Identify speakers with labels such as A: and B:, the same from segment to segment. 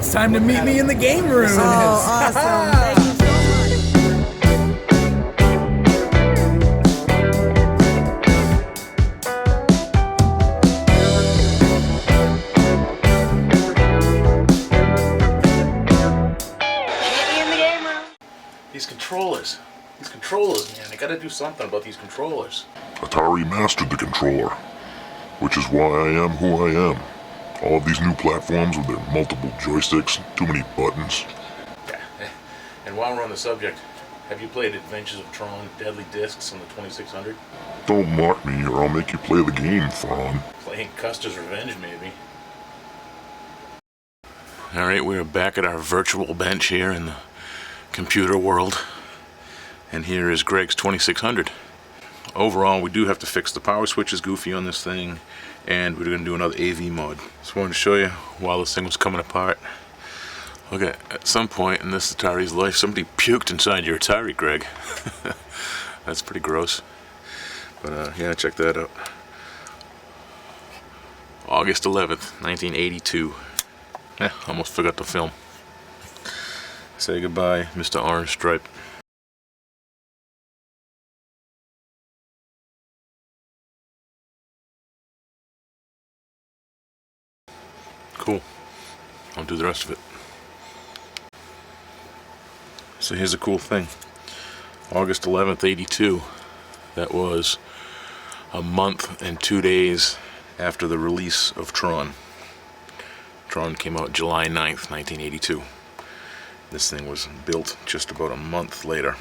A: It's time to meet me in the game room.
B: Oh, awesome. Thank you so
C: These controllers, man, I gotta do something about these controllers.
D: Atari mastered the controller, which is why I am who I am. All of these new platforms with their multiple joysticks, too many buttons.
C: Yeah, and while we're on the subject, have you played Adventures of Tron Deadly Discs on the 2600?
D: Don't mock me or I'll make you play the game, FRON.
C: Playing Custer's Revenge, maybe. Alright, we're back at our virtual bench here in the computer world. And here is Greg's 2600. Overall, we do have to fix the power switch is goofy on this thing, and we're going to do another AV mod. Just wanted to show you while this thing was coming apart. Look at some point in this Atari's life, somebody puked inside your Atari, Greg. That's pretty gross. But yeah, check that out. August 11th, 1982. Almost forgot to film. Say goodbye, Mr. Orange Stripe. Cool. I'll do the rest of it. So here's a cool thing. August 11th, 82. That was a month and 2 days after the release of Tron. Tron came out July 9th, 1982. This thing was built just about a month later.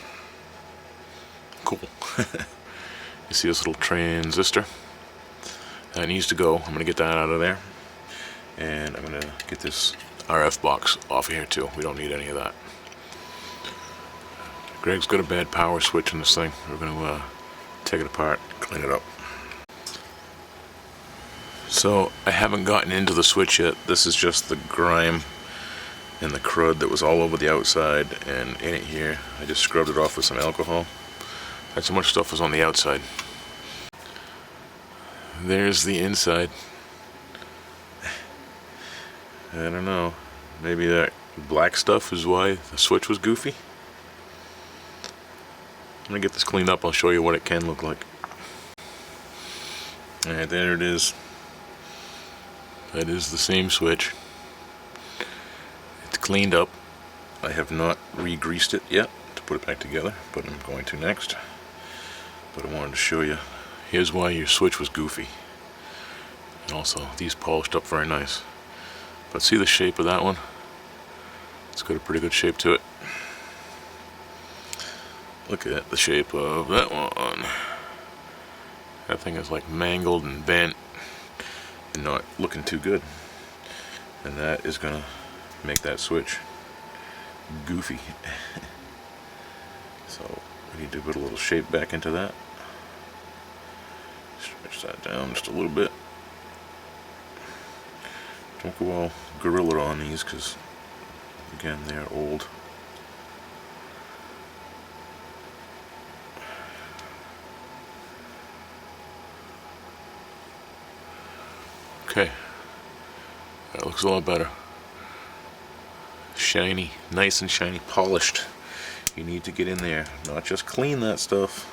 C: Cool. You see this little transistor? That needs to go. I'm going to get that out of there. And I'm going to get this RF box off of here too. We don't need any of that. Greg's got a bad power switch in this thing. We're going to take it apart, clean it up. So I haven't gotten into the switch yet. This is just the grime and the crud that was all over the outside and in it here. I just scrubbed it off with some alcohol. That's how much stuff was on the outside. There's the inside. I don't know. Maybe that black stuff is why the switch was goofy. I'm gonna get this cleaned up. I'll show you what it can look like. Alright, there it is. That is the same switch. It's cleaned up. I have not re-greased it yet to put it back together, but I'm going to next. But I wanted to show you. Here's why your switch was goofy. And also, these polished up very nice. But see the shape of that one? It's got a pretty good shape to it. Look at the shape of that one. That thing is like mangled and bent and not looking too good. And that is gonna make that switch goofy. So we need to put a little shape back into that. Stretch that down just a little bit. Don't go all gorilla on these because, again, they are old. Okay, that looks a lot better. Shiny, nice and shiny, polished. You need to get in there, not just clean that stuff,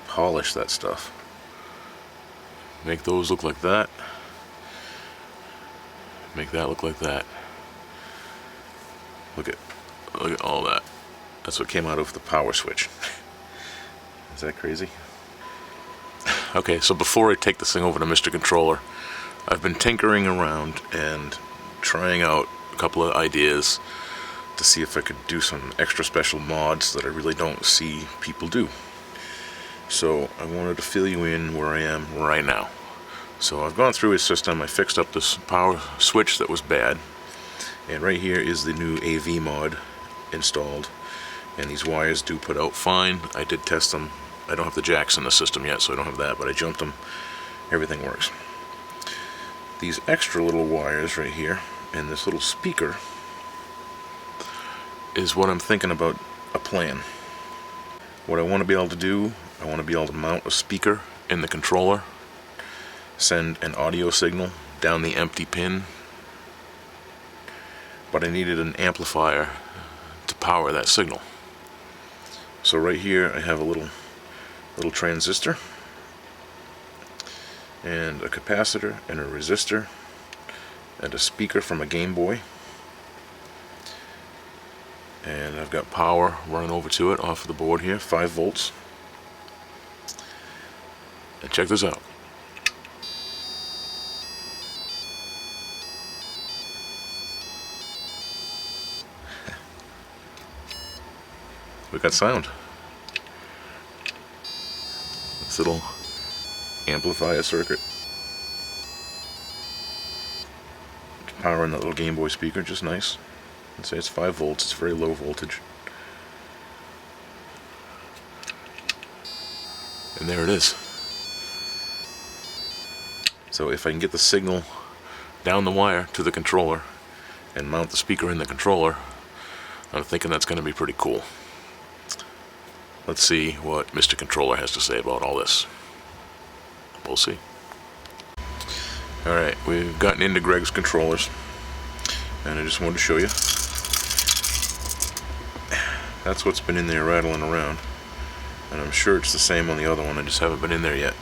C: polish that stuff. Make those look like that. Make that look like that. Look at all that. That's what came out of the power switch. Is that crazy? Okay, so before I take this thing over to Mr. Controller, I've been tinkering around and trying out a couple of ideas to see if I could do some extra special mods that I really don't see people do. So I wanted to fill you in where I am right now. So I've gone through his system, I fixed up this power switch that was bad, and right here is the new AV mod installed, and these wires do put out fine. I did test them. I don't have the jacks in the system yet, so I don't have that, but I jumped them. Everything works. These extra little wires right here, and this little speaker, is what I'm thinking about a plan. What I want to be able to do, I want to be able to mount a speaker in the controller, send an audio signal down the empty pin, but I needed an amplifier to power that signal. So right here I have a little transistor and a capacitor and a resistor and a speaker from a Game Boy, and I've got power running over to it off of the board here, 5 volts. And check this out. We got sound. This little amplifier circuit. Powering that little Game Boy speaker, just nice. I'd say it's 5 volts, it's very low voltage. And there it is. So if I can get the signal down the wire to the controller and mount the speaker in the controller, I'm thinking that's going to be pretty cool. Let's see what Mr. Controller has to say about all this. We'll see. Alright, we've gotten into Greg's controllers, and I just wanted to show you. That's what's been in there rattling around, and I'm sure it's the same on the other one, I just haven't been in there yet.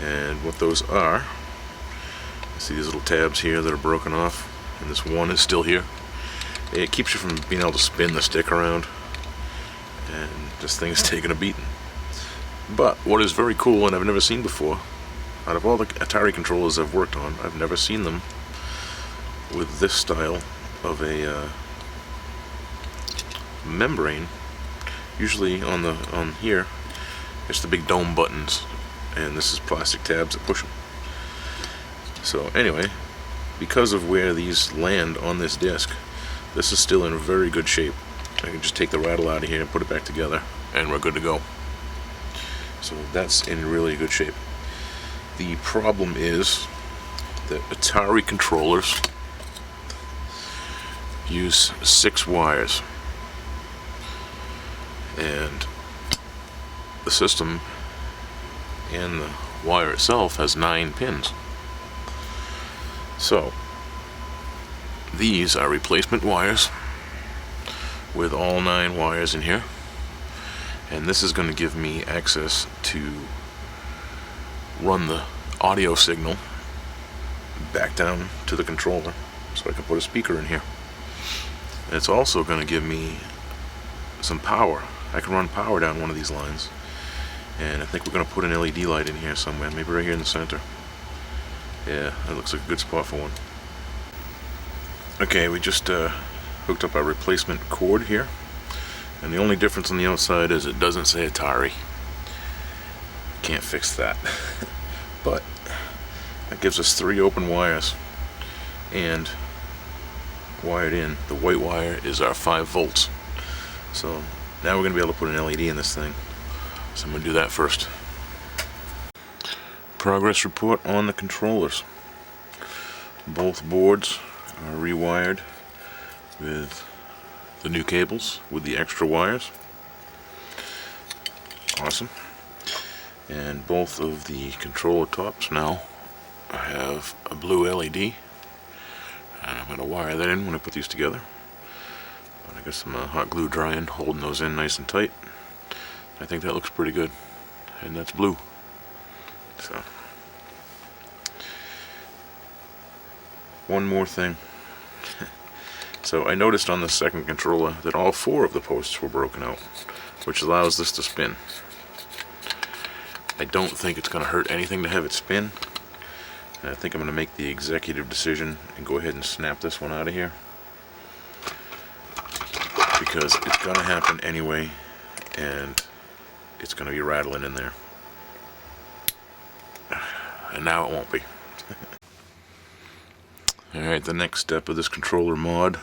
C: And what those are, you see these little tabs here that are broken off, and this one is still here. It keeps you from being able to spin the stick around, and this thing is taking a beating. But what is very cool, and I've never seen before, out of all the Atari controllers I've worked on, I've never seen them with this style of a membrane. Usually on here, it's the big dome buttons, and this is plastic tabs that push them. So anyway, because of where these land on this disc, this is still in very good shape. I can just take the rattle out of here and put it back together, and we're good to go. So that's in really good shape. The problem is that Atari controllers use 6 wires, and the system and the wire itself has 9 pins. So these are replacement wires with all 9 wires in here, and this is going to give me access to run the audio signal back down to the controller so I can put a speaker in here. And it's also going to give me some power. I can run power down one of these lines, and I think we're going to put an LED light in here somewhere, maybe right here in the center. Yeah, that looks like a good spot for one. Okay, we just hooked up our replacement cord here, and the only difference on the outside is it doesn't say Atari. Can't fix that. But that gives us 3 open wires, and wired in, the white wire is our 5 volts. So now we're going to be able to put an LED in this thing. So I'm going to do that first. Progress report on the controllers. Both boards are rewired with the new cables with the extra wires. Awesome. And both of the controller tops now have a blue LED, and I'm going to wire that in when I put these together. But I got some hot glue drying, holding those in nice and tight. I think that looks pretty good, and that's blue. So one more thing. So I noticed on the second controller that all 4 of the posts were broken out, which allows this to spin. I don't think it's going to hurt anything to have it spin. And I think I'm going to make the executive decision and go ahead and snap this one out of here, because it's going to happen anyway, and it's going to be rattling in there. And now it won't be. Alright, the next step of this controller mod,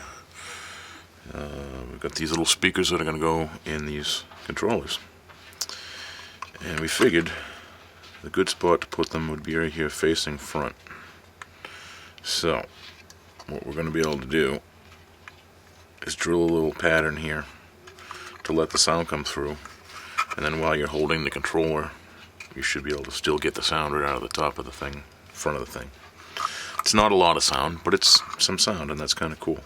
C: we've got these little speakers that are going to go in these controllers. And we figured the good spot to put them would be right here facing front. So what we're going to be able to do is drill a little pattern here to let the sound come through, and then while you're holding the controller, you should be able to still get the sound right out of the top of the thing, front of the thing. It's not a lot of sound, but it's some sound, and that's kind of cool.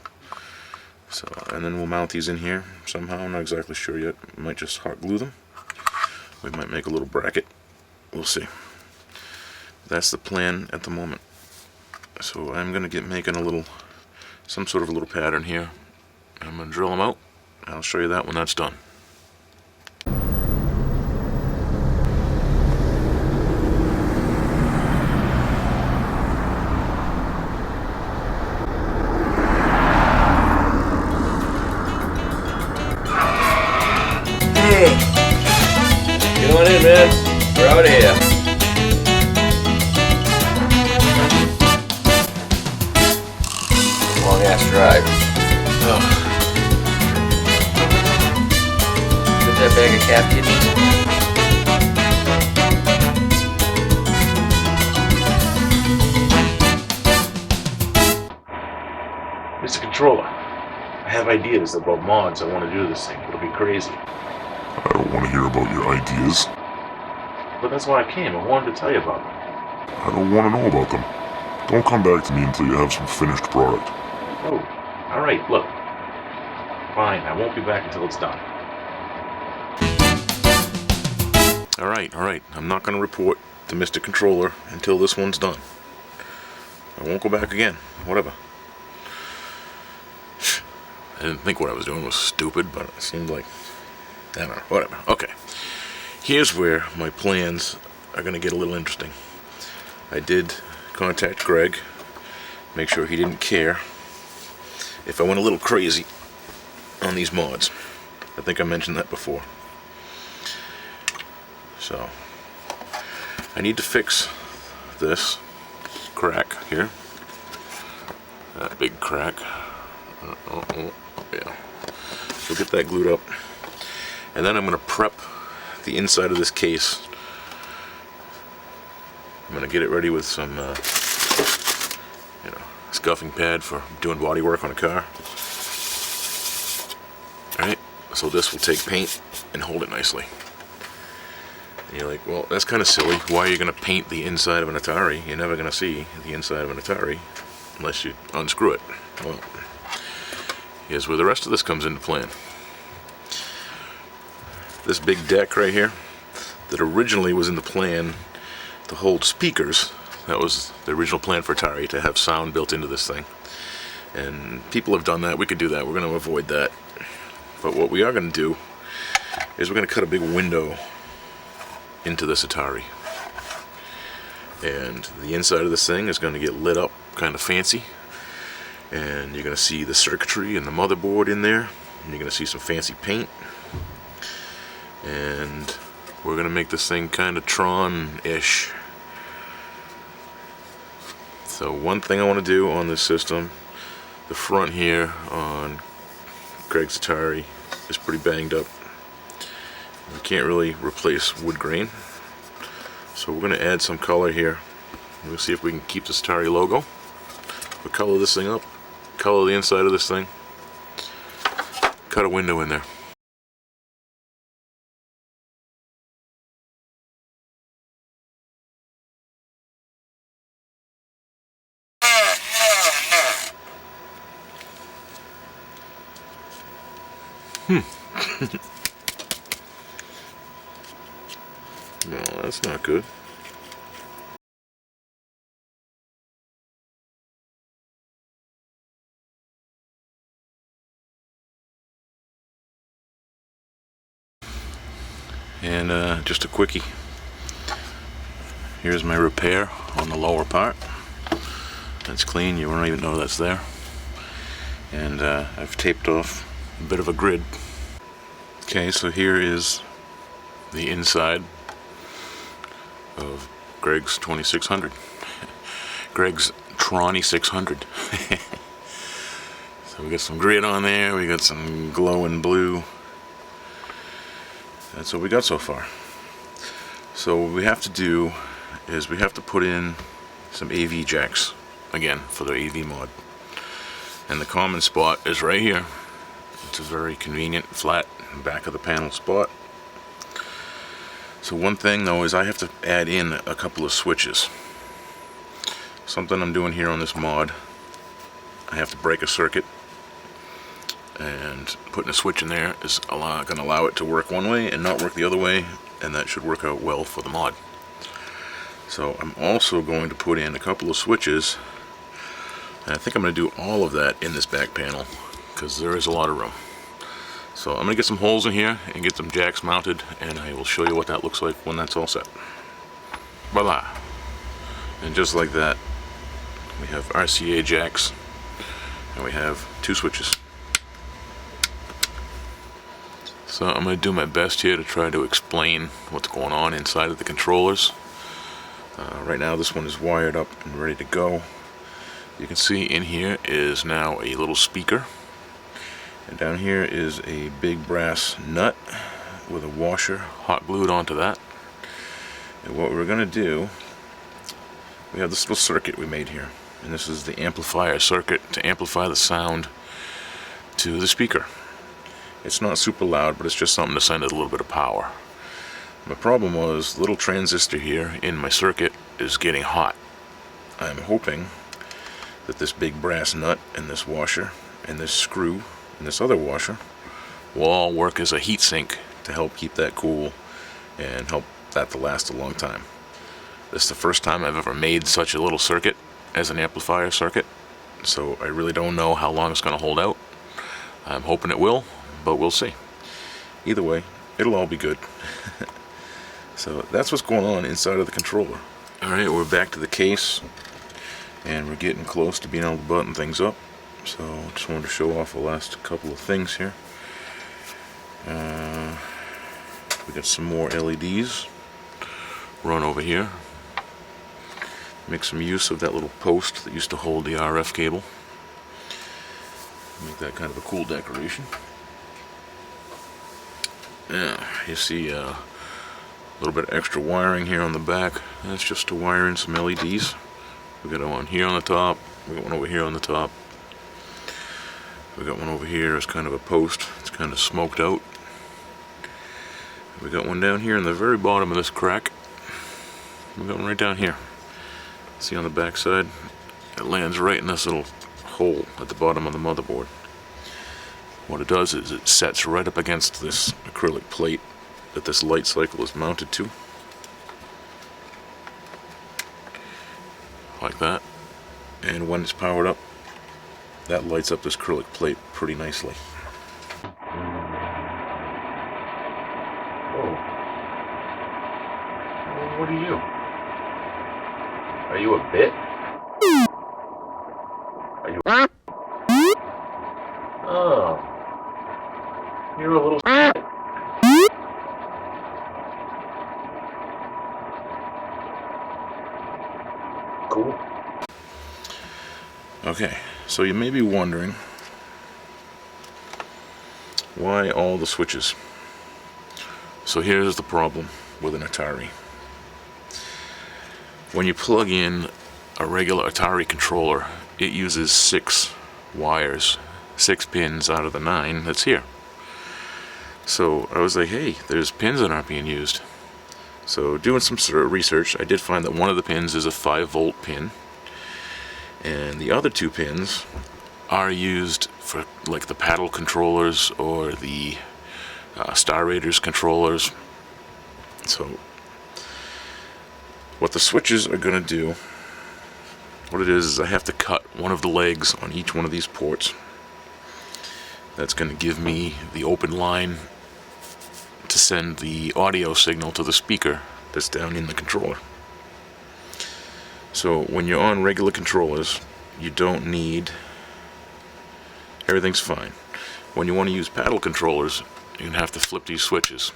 C: So, and then we'll mount these in here somehow. I'm not exactly sure yet. We might just hot glue them. We might make a little bracket. We'll see. That's the plan at the moment. So I'm gonna get making some sort of a little pattern here. I'm gonna drill them out. I'll show you that when that's done.
E: Get on in, man. We're out of here. Long ass drive. Put that bag of cat kidneys.
C: Mr. Controller, I have ideas about mods I want to do to this thing. It'll be crazy.
D: I don't want to hear about your ideas.
C: But that's why I came. I wanted to tell you about them.
D: I don't want to know about them. Don't come back to me until you have some finished product.
C: Oh, alright, look. Fine, I won't be back until it's done. Alright. I'm not going to report to Mr. Controller until this one's done. I won't go back again. Whatever. I didn't think what I was doing was stupid, but it seemed like... I don't know. Whatever. Okay. Here's where my plans are going to get a little interesting. I did contact Greg, make sure he didn't care if I went a little crazy on these mods. I think I mentioned that before. So, I need to fix this crack here. That big crack. Yeah. We'll get that glued up. And then I'm going to prep the inside of this case. I'm going to get it ready with some, scuffing pad for doing body work on a car. Alright, so this will take paint and hold it nicely. And you're like, well, that's kind of silly. Why are you going to paint the inside of an Atari? You're never going to see the inside of an Atari unless you unscrew it. Well, here's where the rest of this comes into play. This big deck right here that originally was in the plan to hold speakers. That was the original plan for Atari, to have sound built into this thing. And people have done that. We could do that. We're going to avoid that. But what we are going to do is we're going to cut a big window into this Atari. And the inside of this thing is going to get lit up kind of fancy. And you're going to see the circuitry and the motherboard in there. And you're going to see some fancy paint. And we're going to make this thing kind of Tron-ish. So one thing I want to do on this system, the front here on Greg's Atari is pretty banged up. We can't really replace wood grain. So we're going to add some color here. We'll see if we can keep this Atari logo. We'll color this thing up, color the inside of this thing, cut a window in there. No, that's not good. And just a quickie. Here's my repair on the lower part. That's clean, you won't even know that's there. And I've taped off a bit of a grid. Okay, so here is the inside of Greg's 2600. Greg's Tronny 600. So we got some grid on there, we got some glowing blue. That's what we got so far. So what we have to do is we have to put in some AV jacks again for the AV mod. And the common spot is right here. It's a very convenient flat back of the panel spot. So one thing though is I have to add in a couple of switches. something I'm doing here on this mod. I have to break a circuit, and putting a switch in there is going to allow it to work one way and not work the other way, and that should work out well for the mod. So I'm also going to put in a couple of switches, and I think I'm going to do all of that in this back panel because there is a lot of room. So I'm going to get some holes in here and get some jacks mounted, and I will show you what that looks like when that's all set. Voila! And just like that, we have RCA jacks, and we have 2 switches. So I'm going to do my best here to try to explain what's going on inside of the controllers. Right now this one is wired up and ready to go. You can see in here is now a little speaker. And down here is a big brass nut with a washer hot glued onto that. And what we're going to do, we have this little circuit we made here. And this is the amplifier circuit to amplify the sound to the speaker. It's not super loud, but it's just something to send it a little bit of power. My problem was the little transistor here in my circuit is getting hot. I'm hoping that this big brass nut and this washer and this screw and this other washer will all work as a heat sink to help keep that cool and help that to last a long time. This is the first time I've ever made such a little circuit as an amplifier circuit, so I really don't know how long it's going to hold out. I'm hoping it will, but we'll see. Either way, it'll all be good. So that's what's going on inside of the controller. Alright, we're back to the case, and we're getting close to being able to button things up. So just wanted to show off the last couple of things here. We got some more LEDs. Run over here. Make some use of that little post that used to hold the RF cable. Make that kind of a cool decoration. Yeah, you see a little bit of extra wiring here on the back. That's just to wire in some LEDs. We got one here on the top. We got one over here on the top. We got one over here as kind of a post. It's kind of smoked out. We got one down here in the very bottom of this crack. We got one right down here. See on the back side? It lands right in this little hole at the bottom of the motherboard. What it does is it sets right up against this acrylic plate that this light cycle is mounted to. Like that. And when it's powered up, that lights up this acrylic plate pretty nicely.
E: Oh. What are you? Are you a bit? Are you? Oh. You're a little. Cool.
C: Okay, so you may be wondering why all the switches. So here's the problem with an Atari. When you plug in a regular Atari controller, it uses 6 wires, 6 pins out of the 9 that's here. So I was like, hey, there's pins that aren't being used. So doing some sort of research, I did find that one of the pins is a 5-volt pin, and the other 2 pins are used for like the paddle controllers or the Star Raiders controllers. So what the switches are going to do, what it is I have to cut one of the legs on each one of these ports. That's going to give me the open line to send the audio signal to the speaker that's down in the controller. So when you're on regular controllers, you don't need, everything's fine. When you want to use paddle controllers, you're going to have to flip these switches,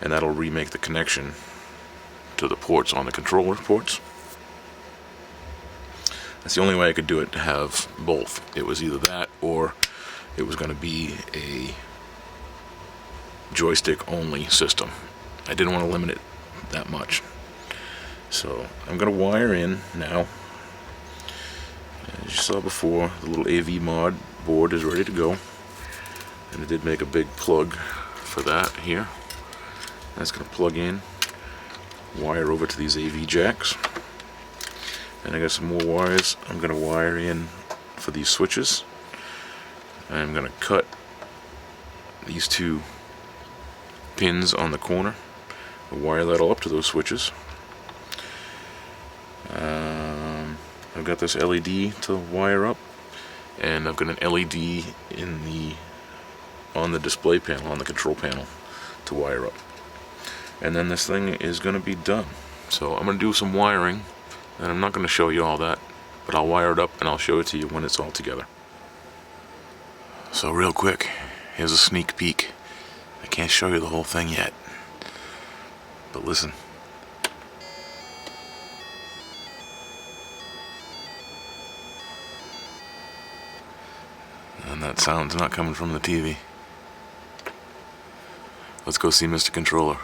C: and that'll remake the connection to the ports on the controller ports. That's the only way I could do it, to have both. It was either that or it was going to be a joystick only system. I didn't want to limit it that much. So I'm going to wire in now. As you saw before, the little AV mod board is ready to go. And I did make a big plug for that here. That's going to plug in, wire over to these AV jacks. And I got some more wires I'm going to wire in for these switches. I'm going to cut these two pins on the corner. I'll wire that all up to those switches. I've got this LED to wire up, and I've got an LED on the display panel, on the control panel, to wire up. And then this thing is going to be done. So I'm going to do some wiring, and I'm not going to show you all that, but I'll wire it up and I'll show it to you when it's all together. So real quick, here's a sneak peek. I can't show you the whole thing yet, but listen. And that sound's not coming from the TV. Let's go see Mr. Controller.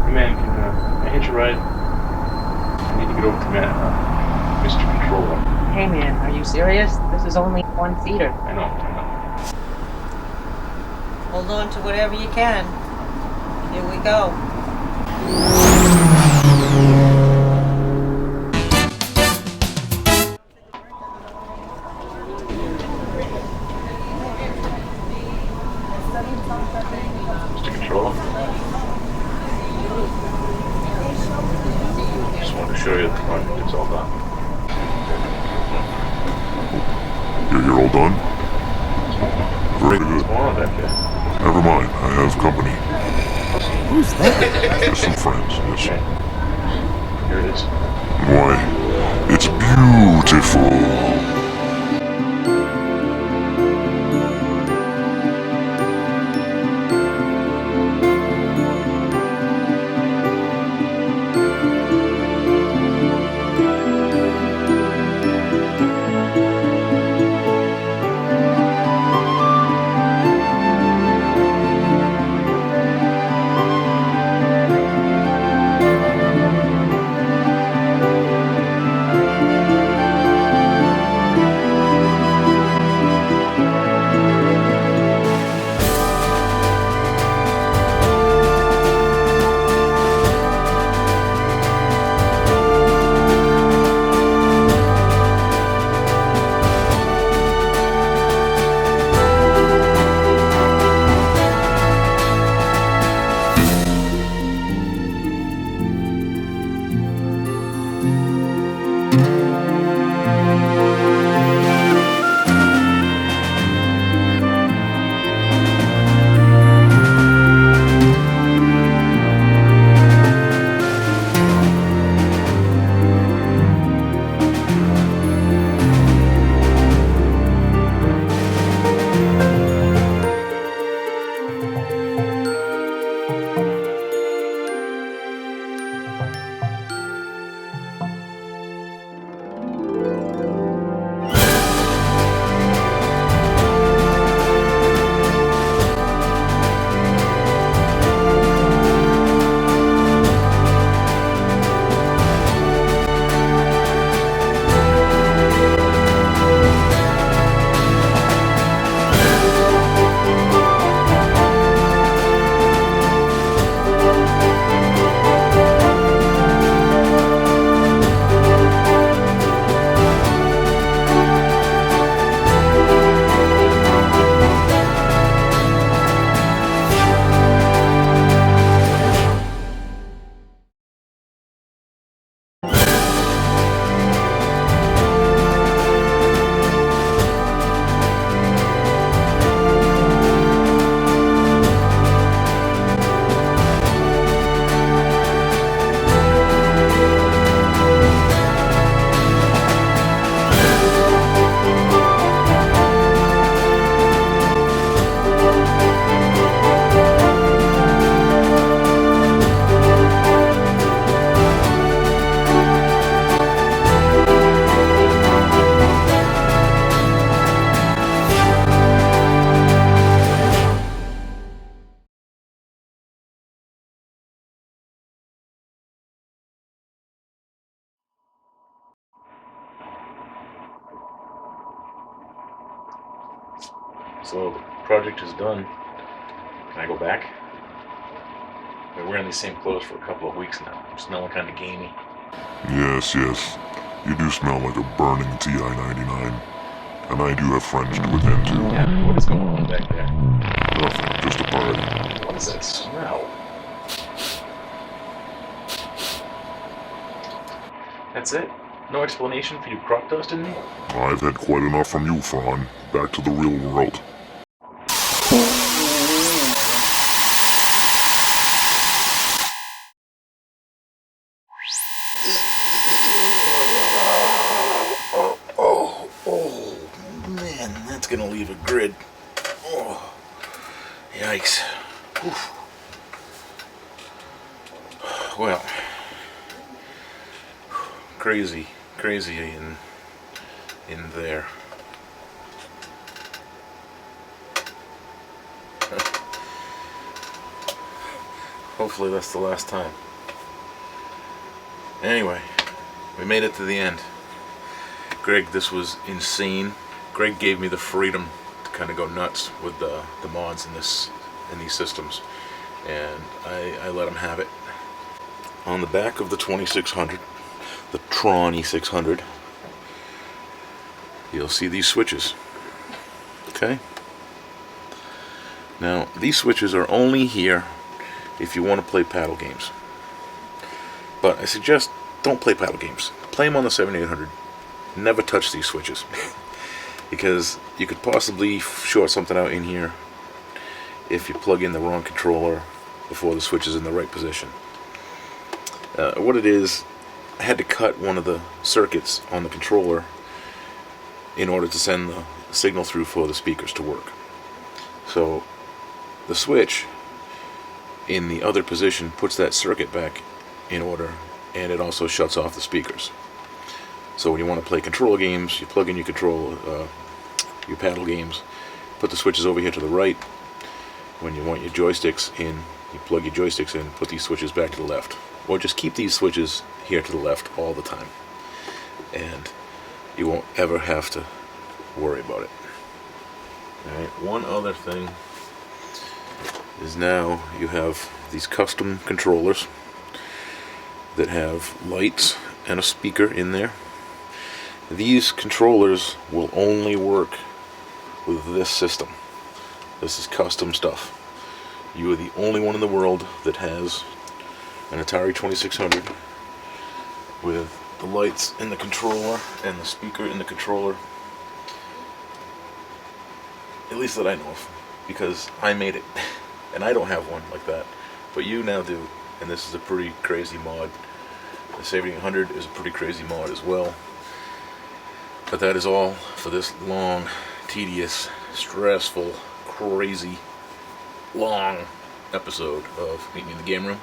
F: Hey man, can I hitch a ride? I need to get over to Mr. Controller.
B: Hey man, are you serious? This is only one-seater.
F: I know.
B: Hold on to whatever you can. Here we go.
F: Mr. Controller? Just wanted to show you the project. It's all done.
D: You're all done? Very good.
F: What's going on back there?
D: Never mind, I have company.
A: Who's that?
D: Just some friends, yes.
F: Okay. Here it is.
D: Why, it's beautiful.
C: So the project is done. Can I go back? I've been wearing these same clothes for a couple of weeks now. I'm smelling kind of gamey.
D: Yes, yes. You do smell like a burning TI-99. And I do have friends to attend to.
C: Yeah, what is going on back there?
D: Nothing, just a party.
C: What is that smell? That's it? No explanation for you crop dusting me?
D: I've had quite enough from you, FRON. Back to the real world.
C: Oh, man, that's gonna leave a grid. Oh, yikes. Oof. Well, crazy in there. Hopefully that's the last time. Anyway, we made it to the end. Greg, this was insane. Greg gave me the freedom to kind of go nuts with the mods in these systems, and I let him have it. On the back of the 2600, the FRON E600, you'll see these switches. Okay? Now, these switches are only here if you want to play paddle games. But I suggest don't play paddle games. Play them on the 7800. Never touch these switches. Because you could possibly short something out in here if you plug in the wrong controller before the switch is in the right position. What it is, I had to cut one of the circuits on the controller in order to send the signal through for the speakers to work. So the switch in the other position puts that circuit back in order, and it also shuts off the speakers. So when you want to play control games, you plug in your your paddle games, put the switches over here to the right. When you want your joysticks in, you plug your joysticks in, put these switches back to the left. Or just keep these switches here to the left all the time, and you won't ever have to worry about it. Alright, one other thing is now you have these custom controllers that have lights and a speaker in there. These controllers will only work with this system. This is custom stuff. You are the only one in the world that has an Atari 2600 with the lights in the controller and the speaker in the controller. At least that I know of, because I made it. And I don't have one like that, but you now do, and this is a pretty crazy mod. The 7800 is a pretty crazy mod as well. But that is all for this long, tedious, stressful, crazy, long episode of Meet Me in the Game Room.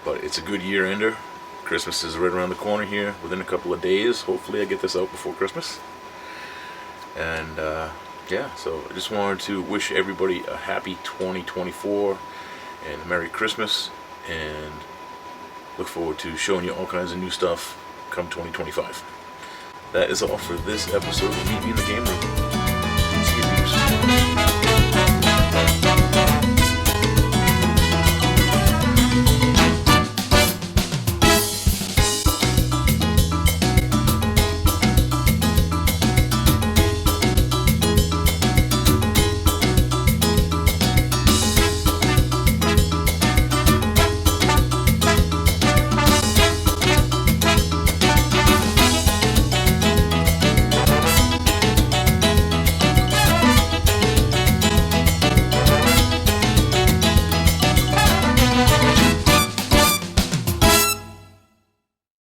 C: But it's a good year ender. Christmas is right around the corner here, within a couple of days. Hopefully I get this out before Christmas. And yeah, so I just wanted to wish everybody a happy 2024 and a Merry Christmas, and look forward to showing you all kinds of new stuff come 2025. That is all for this episode of Meet Me in the Game Room. See you, peeps.